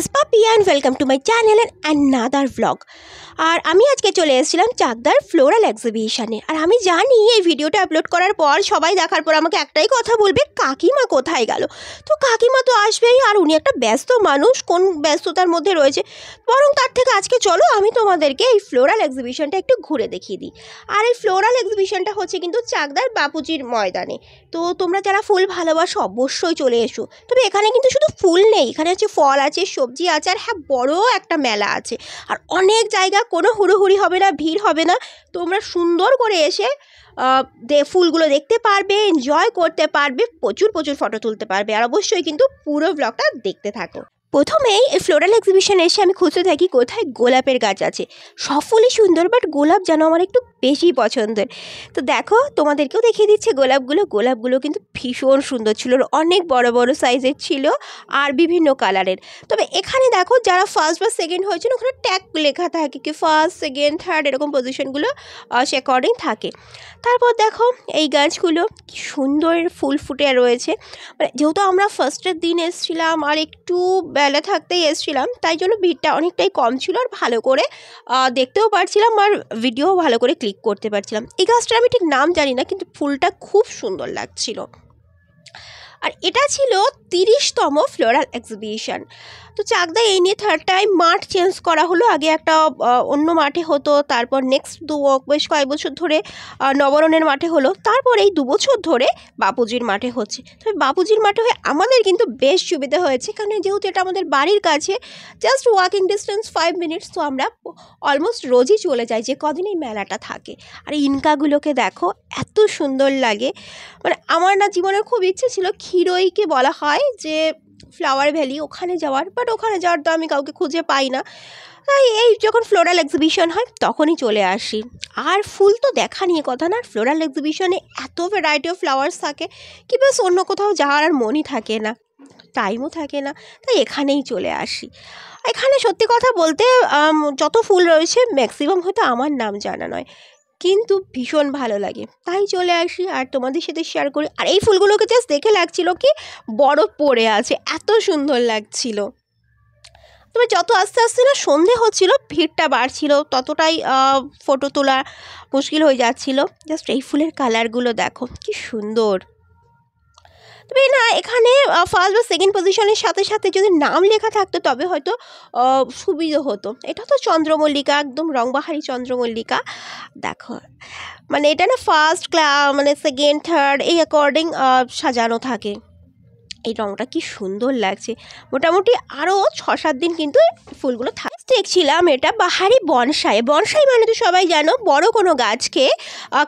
is Papi and welcome to my channel and another vlog. আর আমি আজকে চলে এসেছিলাম চাকদার ফ্লোরাল এক্সিবিশনে। আর আমি জানি এই ভিডিওটা আপলোড করার পর সবাই দেখার পর আমাকে একটাই কথা বলবে, কাকিমা কোথায় গেল। তো কাকিমা তো আসবেই, আর উনি একটা ব্যস্ত মানুষ, কোন ব্যস্ততার মধ্যে রয়েছে। বরং তার থেকে আজকে চলো আমি তোমাদেরকে এই ফ্লোরাল এক্সিবিশনটা একটু ঘুরে দেখিয়ে দিই। আর এই ফ্লোরাল এক্সিবিশনটা হচ্ছে কিন্তু চাকদার বাপুজির ময়দানে। তো তোমরা যারা ফুল ভালোবাসো অবশ্যই চলে এসো। তবে এখানে কিন্তু শুধু ফুল নেই, এখানে হচ্ছে ফল আছে, সবজি আছে, আর হ্যাঁ বড় একটা মেলা আছে। আর অনেক জায়গা, কোনো হুড়োহুড়ি হবে না, ভিড় হবে না। তোমরা সুন্দর করে এসে ফুলগুলো দেখতে পারবে, এনজয় করতে পারবে, প্রচুর ফটো তুলতে পারবে। আর অবশ্যই কিন্তু পুরো ব্লগটা দেখতে থাকো। প্রথমেই এই ফ্লোরাল এক্সিবিশনে এসে আমি খুঁজতে থাকি কোথায় গোলাপের গাছ আছে। সব ফুলই সুন্দর, বাট গোলাপ যেন আমার একটু বেশি পছন্দের। তো দেখো, তোমাদেরকেও দেখিয়ে দিচ্ছে গোলাপগুলো কিন্তু ভীষণ সুন্দর ছিল, অনেক বড় বড় সাইজের ছিল আর বিভিন্ন কালারের। তবে এখানে দেখো, যারা ফার্স্ট বা সেকেন্ড হয়েছিল ওখানে ট্যাগ লেখা থাকে কি ফার্স্ট, সেকেন্ড, থার্ড, এরকম পজিশনগুলো সে অ্যাকর্ডিং থাকে। তারপর দেখো এই গাছগুলো কি সুন্দর ফুল ফুটে রয়েছে। মানে যেহেতু আমরা ফার্স্টের দিন এসেছিলাম আর একটু বেলা থাকতেই এসেছিলাম, তাই জন্য ভিড়টা অনেকটাই কম ছিল, আর ভালো করে দেখতেও পারছিলাম আর ভিডিও ভালো করে ক্লিক করতে পারছিলাম। এই গাছটার আমি ঠিক নাম জানি না, কিন্তু ফুলটা খুব সুন্দর লাগছিল। আর এটা ছিল 30তম ফ্লোরাল এক্সিবিশন। তো চাকদা এই নিয়ে থার্ড টাইম মাঠ চেঞ্জ করা হলো। আগে একটা অন্য মাঠে হতো, তারপর নেক্সট বেশ কয়েক বছর ধরে নবরণের মাঠে হলো, তারপর এই 2 বছর ধরে বাপুজির মাঠে হচ্ছে। তবে বাপুজির মাঠে হয়ে আমাদের কিন্তু বেশ সুবিধা হয়েছে, কারণ যেহেতু এটা আমাদের বাড়ির কাছে, জাস্ট ওয়াকিং ডিস্টেন্স 5 মিনিটস। তো আমরা অলমোস্ট রোজই চলে যাই যে কদিন এই মেলাটা থাকে। আর এই ইনকাগুলোকে দেখো, এত সুন্দর লাগে। মানে আমার না জীবনের খুব ইচ্ছে ছিল, ক্ষীরইকে বলা হয় যে ফ্লাওয়ার ভ্যালি, ওখানে যাওয়ার, বাট ওখানে যাওয়ার তো আমি কাউকে খুঁজে পাই না। তাই এই যখন ফ্লোরাল এক্সিবিশন হয় তখনই চলে আসি। আর ফুল তো দেখা নিয়ে কথা না, ফ্লোরাল এক্সিবিশনে এত ভ্যারাইটি অফ ফ্লাওয়ার্স থাকে কি বাস অন্য কোথাও যাওয়ার আর মনই থাকে না, টাইমও থাকে না, তাই এখানেই চলে আসি। এখানে সত্যি কথা বলতে যত ফুল রয়েছে ম্যাক্সিমাম হয়তো আমার নাম জানা নয়, কিন্তু ভীষণ ভালো লাগে, তাই চলে আসি আর তোমাদের সাথে শেয়ার করি। আর এই ফুলগুলোকে জাস্ট দেখে লাগছিল কি বরফ পড়ে আছে, এত সুন্দর লাগছিল। তবে যত আস্তে আস্তে না সন্ধে হচ্ছিল, ভিড়টা বাড়ছিল, ততটাই ফটো তোলা মুশকিল হয়ে যাচ্ছিল। জাস্ট এই ফুলের কালারগুলো দেখো কি সুন্দর। তবে না, এখানে ফার্স্ট বা সেকেন্ড পজিশনের সাথে সাথে যদি নাম লেখা থাকতো তবে হয়তো সুবিধা হতো। এটা তো চন্দ্রমল্লিকা, একদম রংবাহারি চন্দ্রমল্লিকা। দেখো মানে এটা না ফার্স্ট মানে সেকেন্ড, থার্ড এই অ্যাকর্ডিং সাজানো থাকে। এই রঙটা কি সুন্দর লাগছে। মোটামুটি আরও 6-7 দিন কিন্তু ফুলগুলো দেখছিলাম। এটা বাহারি বনসাই মানে তো সবাই জানো, বড় কোনো গাছকে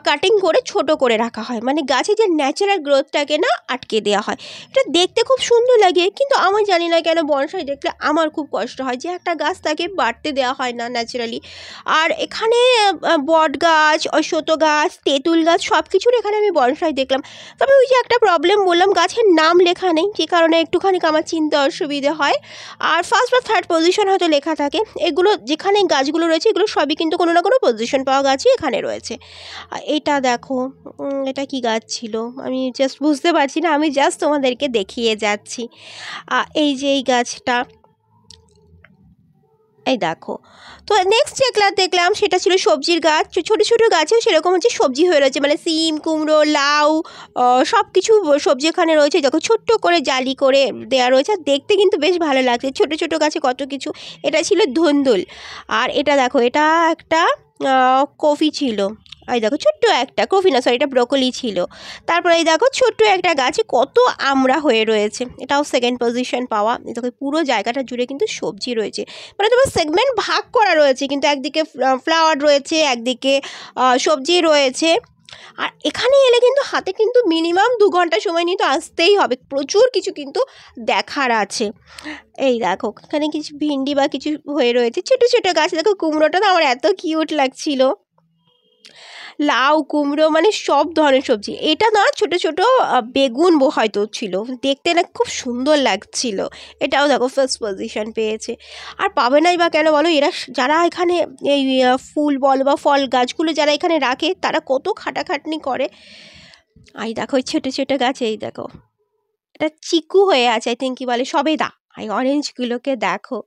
কাটিং করে ছোট করে রাখা হয়, মানে গাছে যে ন্যাচারাল গ্রোথটাকে না আটকে দেওয়া হয়। এটা দেখতে খুব সুন্দর লাগে, কিন্তু আমি জানি না কেন বনসাই দেখলে আমার খুব কষ্ট হয় যে একটা গাছ তাকে বাড়তে দেওয়া হয় না ন্যাচারালি। আর এখানে বট গাছ, অশ্বত্থ গাছ, তেঁতুল গাছ সব কিছুর এখানে আমি বনসাই দেখলাম। তবে ওই যে একটা প্রবলেম বললাম, গাছের নাম লেখা নেই, যে কারণে একটুখানি আমার চিনতে অসুবিধে হয়। আর ফার্স্ট বা থার্ড পজিশন হয়তো লেখা থাকে। এগুলো যেখানে গাছগুলো রয়েছে এগুলো সবই কিন্তু কোনো না কোনো পজিশন পাওয়া গাছই এখানে রয়েছে। এটা দেখো, এটা কি গাছ ছিল আমি জাস্ট বুঝতে পারছি না, আমি জাস্ট তোমাদেরকে দেখিয়ে যাচ্ছি। এই যে এই গাছটা, এই দেখো। তো নেক্সট যেগুলো দেখলাম সেটা ছিল সবজির গাছ। ছোটো ছোটো গাছেও সেরকম হচ্ছে সবজি হয়ে রয়েছে, মানে সিম, কুমড়ো, লাউ, সব কিছু সবজি এখানে রয়েছে। দেখো ছোট্ট করে জালি করে দেওয়া রয়েছে, আর দেখতে কিন্তু বেশ ভালো লাগছে। ছোটো ছোটো গাছে কত কিছু। এটা ছিল ধুন্দুল। আর এটা দেখো, এটা একটা কফি ছিল। এই দেখো ছোট্ট একটা কফি না, সরি এটা ব্রোকলি ছিল। তারপরে এই দেখো ছোট্ট একটা গাছে কত আমড়া হয়ে রয়েছে, এটাও সেকেন্ড পজিশন পাওয়া। দেখো পুরো জায়গাটা জুড়ে কিন্তু সবজি রয়েছে, মানে তোমার সেগমেন্ট ভাগ করা রয়েছে, কিন্তু একদিকে ফ্লাওয়ার রয়েছে, একদিকে সবজি রয়েছে। আর এখানে এলে কিন্তু হাতে কিন্তু মিনিমাম 2 ঘন্টা সময় নিয়ে তো আসতেই হবে, প্রচুর কিছু কিন্তু দেখার আছে। এই দেখো এখানে কিছু ভিন্ডি বা কিছু হয়ে রয়েছে, ছোটো ছোটো গাছ। দেখো কুমড়োটা তো আমার এত কিউট লাগছিল। লাউ, কুমড়ো, মানে সব ধরনের সবজি। এটা না ছোট ছোট বেগুন হয়তো ছিল, দেখতে না খুব সুন্দর লাগছিল। এটাও দেখো ফার্স্ট পজিশন পেয়েছে। আর পাবে নাই বা কেন বলো, এরা যারা এখানে এই ফুল বল বা ফল গাছগুলো যারা এখানে রাখে তারা কত খাটাখাটনি করে। এই দেখো ছোটো ছোটো গাছ, এই দেখো এটা চিকু হয়ে আছে, আই থিঙ্ক কি বলে সবেদা, এই অরেঞ্জগুলোকে দেখো।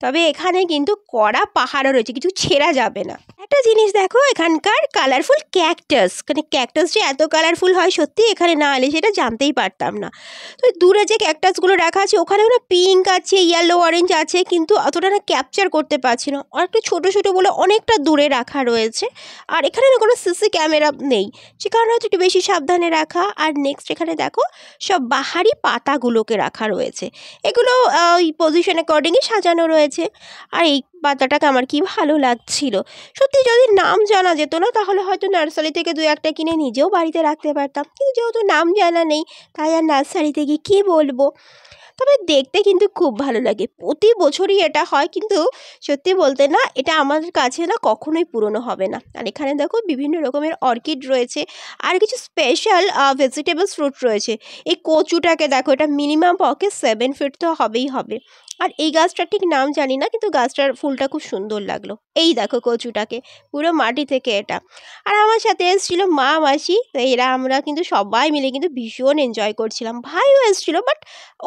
তবে এখানে কিন্তু কড়া পাহাড়ও রয়েছে, কিছু ছেঁড়া যাবে না। একটা জিনিস দেখো, এখানকার কালারফুল ক্যাকটাস, মানে ক্যাকটাস যে এত কালারফুল হয় সত্যি এখানে না এলে সেটা জানতেই পারতাম না। তো দূরে যে ক্যাকটাসগুলো রাখা আছে ওখানেও না পিঙ্ক আছে, ইয়েলো, অরেঞ্জ আছে, কিন্তু অতটা না ক্যাপচার করতে পারছি না, অনেকটা ছোটো ছোটো বলে অনেকটা দূরে রাখা রয়েছে। আর এখানে না কোনো সিসি ক্যামেরা নেই, সে কারণে হয়তো একটু বেশি সাবধানে রাখা। আর নেক্সট এখানে দেখো সব বাহারি পাতাগুলোকে রাখা রয়েছে, এগুলো ওই পজিশন অ্যাকর্ডিংই সাজানো রয়েছে। আর এই পাতাটাকে আমার কি ভালো লাগছিল সত্যি। যদি নাম জানা যেত না তাহলে হয়তো নার্সারি থেকে 2-1টা কিনে নিজেও বাড়িতে রাখতে পারতাম, কিন্তু যেহেতু নাম জানা নেই তাই আর নার্সারিতে গিয়ে কী বলবো। তবে দেখতে কিন্তু খুব ভালো লাগে, প্রতি বছরই এটা হয়, কিন্তু সত্যি বলতে না এটা আমাদের কাছে না কখনোই পুরনো হবে না। আর এখানে দেখো বিভিন্ন রকমের অর্কিড রয়েছে, আর কিছু স্পেশাল ভেজিটেবলস ফ্রুট রয়েছে। এই কচুটাকে দেখো, এটা মিনিমাম পক্ষে 7 ফিট তো হবেই হবে। আর এই গাছটার ঠিক নাম জানি না, কিন্তু গাছটার ফুলটা খুব সুন্দর লাগলো। এই দেখো কচুটাকে, পুরো মাটি থেকে এটা। আর আমার সাথে এসেছিলো মা, মাসি, তো আমরা কিন্তু সবাই মিলে কিন্তু ভীষণ এনজয় করছিলাম। ভাইও এসেছিলো, বাট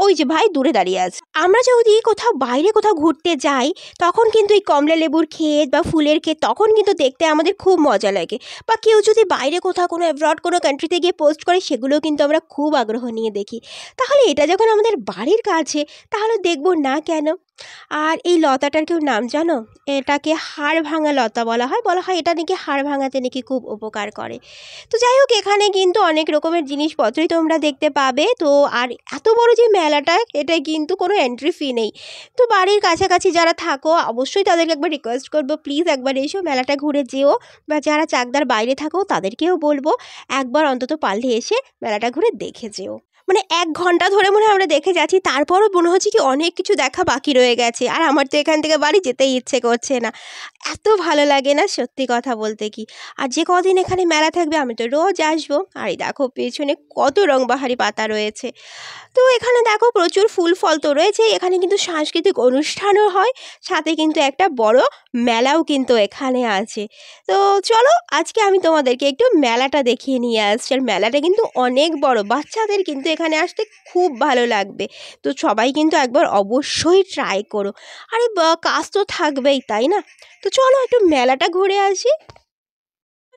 ওই যে ভাই দূরে দাঁড়িয়ে আছে। আমরা যদি কোথাও বাইরে কোথাও ঘুরতে যাই তখন কিন্তু এই কমলা লেবুর ক্ষেত বা ফুলের ক্ষেত তখন কিন্তু দেখতে আমাদের খুব মজা লাগে। বা কেউ যদি বাইরে কোথাও কোনো অ্যাব্রড কোনো কান্ট্রিতে গিয়ে পোস্ট করে সেগুলোও কিন্তু আমরা খুব আগ্রহ নিয়ে দেখি। তাহলে এটা যখন আমাদের বাড়ির কাছে তাহলে দেখবো না কেন। আর এই লতাটার কেউ নাম জানো? এটাকে হাড় ভাঙা লতা বলা হয়, এটা নাকি হাড় ভাঙাতে নাকি খুব উপকার করে। তো যাই হোক, এখানে কিন্তু অনেক রকমের জিনিসপত্রই তোমরা দেখতে পাবে। তো আর এত বড় যে মেলাটা, এটাই কিন্তু কোনো এন্ট্রি ফি নেই। তো বাড়ির কাছাকাছি যারা থাকো অবশ্যই তাদেরকে একবার রিকোয়েস্ট করবো, প্লিজ একবার এসো, মেলাটা ঘুরে যেও। বা যারা চাকদার বাইরে থাকো তাদেরকেও বলবো একবার অন্তত পারলে এসে মেলাটা ঘুরে দেখে যেও। মানে 1 ঘন্টা ধরে মনে হয় আমরা দেখে যাচ্ছি, তারপরও মনে হচ্ছে কি অনেক কিছু দেখা বাকি রয়ে গেছে। আর আমার তো এখান থেকে বাড়ি যেতেই ইচ্ছে করছে না, এত ভালো লাগে না সত্যি কথা বলতে কি। আর যে কদিন এখানে মেলা থাকবে আমি তো রোজ আসবো। আর এই দেখো পেছনে কত রংবাহারি পাতা রয়েছে। তো এখানে দেখো প্রচুর ফুল ফল তো রয়েছে, এখানে কিন্তু সাংস্কৃতিক অনুষ্ঠানও হয়, সাথে কিন্তু একটা বড় মেলাও কিন্তু এখানে আছে। তো চলো আজকে আমি তোমাদেরকে একটু মেলাটা দেখিয়ে নিয়ে আসছি। আর মেলাটা কিন্তু অনেক বড়, বাচ্চাদের কিন্তু এখানে আসতে খুব ভালো লাগবে। তো সবাই কিন্তু একবার অবশ্যই ট্রাই করো। আরে কাজ তো থাকবেই, তাই না? তো চলো একটু মেলাটা ঘুরে আসি।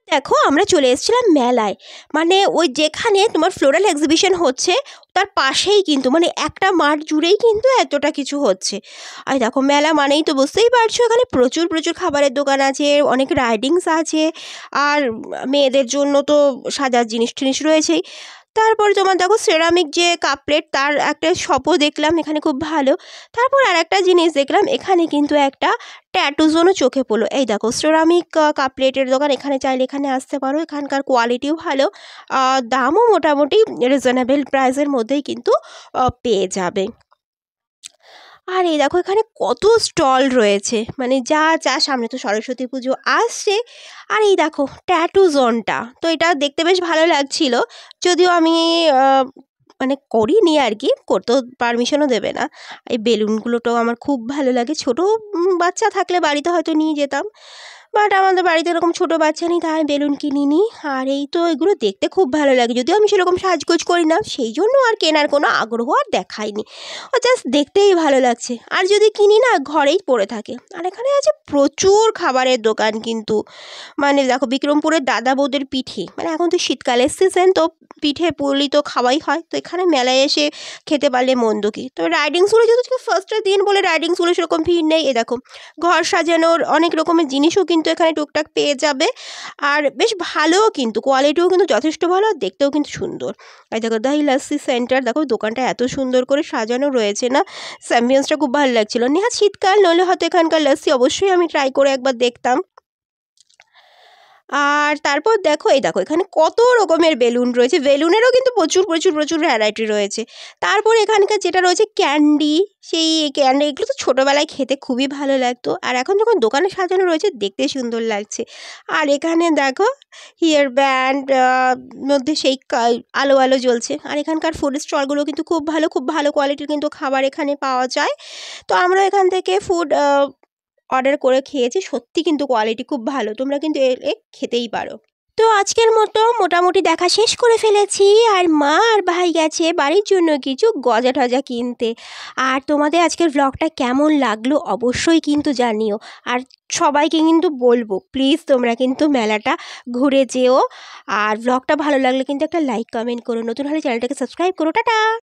দেখো আমরা চলে এসেছিলাম মেলায়, মানে ওই যেখানে তোমার ফ্লোরাল এক্সিবিশন হচ্ছে তার পাশেই কিন্তু, মানে একটা মাঠ জুড়েই কিন্তু এতটা কিছু হচ্ছে। আর দেখো মেলা মানেই তো বুঝতেই পারছো, এখানে প্রচুর প্রচুর খাবারের দোকান আছে, অনেক রাইডিংস আছে, আর মেয়েদের জন্য তো সাজার জিনিস টিনিস রয়েছেই। তারপরে তোমার দেখো সেরামিক যে কাপ প্লেট তার একটা শপও দেখলাম এখানে, খুব ভালো। তারপর আর একটা জিনিস দেখলাম, এখানে কিন্তু একটা ট্যাটু জোনও চোখে পড়লো। এই দেখো সেরামিক কাপ প্লেটের দোকান, এখানে চাইলে এখানে আসতে পারো, এখানকার কোয়ালিটিও ভালো, দামও মোটামুটি রিজনেবল প্রাইসের মধ্যেই কিন্তু পেয়ে যাবে। আর এই দেখো এখানে কত স্টল রয়েছে, মানে যা যা, সামনে তো সরস্বতী পুজো আসছে। আর এই দেখো ট্যাটু জোনটা, তো এটা দেখতে বেশ ভালো লাগছিল, যদিও আমি মানে করিনি আর কি, করতেও পারমিশনও দেবে না। এই বেলুনগুলোটাও আমার খুব ভালো লাগে, ছোটো বাচ্চা থাকলে বাড়িতে হয়তো নিয়ে যেতাম, বাট আমাদের বাড়িতে এরকম ছোটো বাচ্চা নেই তাই বেলুন কিনিনি। আর এই তো এগুলো দেখতে খুব ভালো লাগে, যদিও আমি সেরকম সাজগোজ করি না, সেই জন্য আর কেনার কোনো আগ্রহ আর দেখায়নি, ও জাস্ট দেখতেই ভালো লাগছে। আর যদি কিনি না ঘরেই পড়ে থাকে। আর এখানে আছে প্রচুর খাবারের দোকান কিন্তু, মানে দেখো বিক্রমপুরের দাদা বৌদের পিঠে, মানে এখন তো শীতকালের সিজন, তো পিঠে পুলি তো খাওয়াই হয়, তো এখানে মেলায় এসে খেতে পারলে মন্দ কি। তো রাইডিংসগুলো যেহেতু ফার্স্টের দিন বলে রাইডিংসগুলো সেরকম ভিড় নেই। এ দেখো ঘর সাজানোর অনেক রকমের জিনিসও কিন্তু এখানে টুকটাক পেয়ে যাবে, আর বেশ ভালোও কিন্তু, কোয়ালিটিও কিন্তু যথেষ্ট ভালো, আর দেখতেও কিন্তু সুন্দর। আর দেখো দহি লাস্সি সেন্টার, দেখো দোকানটা এত সুন্দর করে সাজানো রয়েছে না, অ্যাম্বিয়েন্সটা খুব ভালো লাগছিল। নেহাত শীতকাল নইলে হয়তো এখানকার লাস্সি অবশ্যই আমি ট্রাই করে একবার দেখতাম। আর তারপর দেখো এই দেখো এখানে কত রকমের বেলুন রয়েছে, বেলুনেরও কিন্তু প্রচুর প্রচুর প্রচুর ভ্যারাইটি রয়েছে। তারপর এখানকার যেটা রয়েছে ক্যান্ডি, সেই ক্যান্ডি এগুলো তো ছোটোবেলায় খেতে খুবই ভালো লাগতো, আর এখন যখন দোকানে সাজানো রয়েছে দেখতে সুন্দর লাগছে। আর এখানে দেখো হিয়ার ব্যান্ড মধ্যে সেই আলো আলো জ্বলছে। আর এখানকার ফুড স্টলগুলো কিন্তু খুব ভালো, খুব ভালো কোয়ালিটির কিন্তু খাবার এখানে পাওয়া যায়। তো আমরা এখান থেকে ফুড অর্ডার করে খেয়েছি, সত্যি কিন্তু কোয়ালিটি খুব ভালো, তোমরা কিন্তু এলে খেতেই পারো। তো আজকের মতো মোটামুটি দেখা শেষ করে ফেলেছি, আর মা আর ভাই গেছে বাড়ির জন্য কিছু গজা টজা কিনতে। আর তোমাদের আজকের ব্লগটা কেমন লাগলো অবশ্যই কিন্তু জানিও, আর সবাইকে কিন্তু বলবো প্লিজ তোমরা কিন্তু মেলাটা ঘুরে যেও। আর ব্লগটা ভালো লাগলে কিন্তু একটা লাইক কমেন্ট করো, নতুন হলে চ্যানেলটাকে সাবস্ক্রাইব করো। টাটা।